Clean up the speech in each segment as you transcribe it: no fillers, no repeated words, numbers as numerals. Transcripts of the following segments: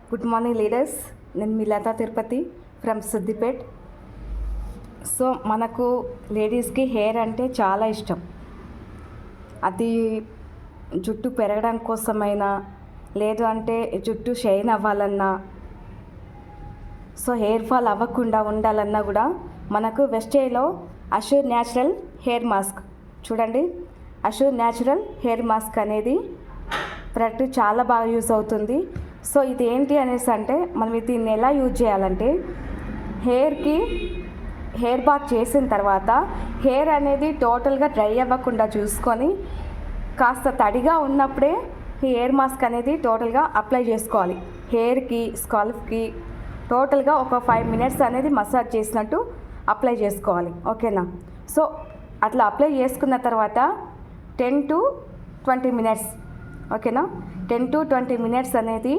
Good morning leaders. నేను మీ Lata Tirupati from Siddipet. So మనకు లేడీస్కి హెయిర్ అంటే చాలా ఇష్టం. అది జుట్టు పెరగడం కోసమైనా, లేదు అంటే జుట్టు షైన్ అవ్వాలన్నా, సో హెయిర్ ఫాల్ అవ్వకుండా ఉండాలన్నా కూడా మనకు వెస్టేలో అష్యూర్ న్యాచురల్ హెయిర్ మాస్క్ చూడండి. అష్యూర్ న్యాచురల్ హెయిర్ మాస్క్ అనేది ప్రొడక్ట్ చాలా బాగా యూజ్ అవుతుంది. సో ఇది ఏంటి అనేసి అంటే, మనం దీన్ని ఎలా యూజ్ చేయాలంటే, హెయిర్ బాత్ చేసిన తర్వాత హెయిర్ అనేది టోటల్గా డ్రై అవ్వకుండా చూసుకొని కాస్త తడిగా ఉన్నప్పుడే ఈ హెయిర్ మాస్క్ అనేది టోటల్గా అప్లై చేసుకోవాలి. హెయిర్కి, స్కాల్ఫ్కి టోటల్గా ఒక 5 minutes అనేది మసాజ్ చేసినట్టు అప్లై చేసుకోవాలి. ఓకేనా? సో అట్లా అప్లై చేసుకున్న తర్వాత 10 to 20 minutes, ఓకేనా, 10 to 20 minutes అనేది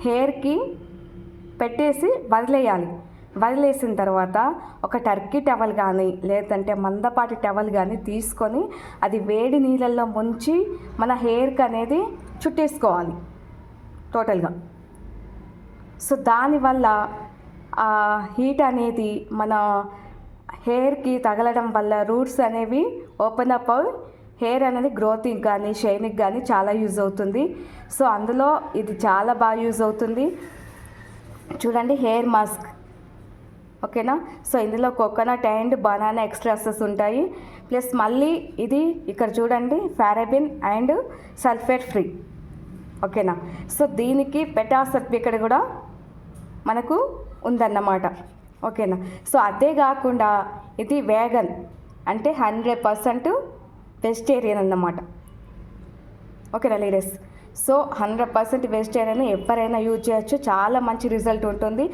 హెయిర్కి పెట్టేసి వదిలేయాలి. వదిలేసిన తర్వాత ఒక టర్కీ టవల్ కానీ, లేదంటే మందపాటి టవల్ కానీ తీసుకొని అది వేడి నీళ్ళల్లో ముంచి మన హెయిర్కి అనేది చుట్టేసుకోవాలి టోటల్గా. సో దానివల్ల ఆ హీట్ అనేది మన హెయిర్కి తగలడం వల్ల రూట్స్ అనేవి ఓపెన్ అప్ అవి హెయిర్ అనేది గ్రోతింగ్ కానీ, షైనింగ్ కానీ చాలా యూజ్ అవుతుంది. సో అందులో ఇది చాలా బాగా యూజ్ అవుతుంది. చూడండి, హెయిర్ మాస్క్, ఓకేనా. సో ఇందులో కోకోనట్ అండ్ బనానా ఎక్స్ట్రాసెస్ ఉంటాయి. ప్లస్ మళ్ళీ ఇది ఇక్కడ చూడండి, పారాబెన్ అండ్ సల్ఫేట్ ఫ్రీ, ఓకేనా. సో దీనికి పెటా సర్టిఫికేట్ కూడా మనకు ఉందన్నమాట, ఓకేనా. సో అదే కాకుండా ఇది వేగన్, అంటే 100% వెజిటేరియన్ అన్నమాట, ఓకేనా లేడీస్. సో 100% వెజిటేరియన్ ఎవరైనా యూజ్ చేయొచ్చు. చాలా మంచి రిజల్ట్ ఉంటుంది.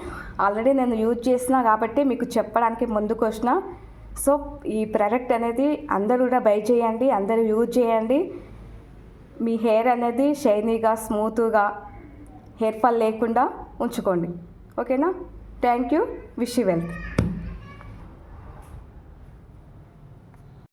ఆల్రెడీ నేను యూజ్ చేసిన కాబట్టి మీకు చెప్పడానికి ముందుకు వచ్చిన. సో ఈ ప్రోడక్ట్ అనేది అందరూ కూడా బై చేయండి, అందరూ యూజ్ చేయండి. మీ హెయిర్ అనేది షైనీగా, స్మూత్గా, హెయిర్ ఫాల్ లేకుండా ఉంచుకోండి, ఓకేనా. Thank you. Wish you wealth.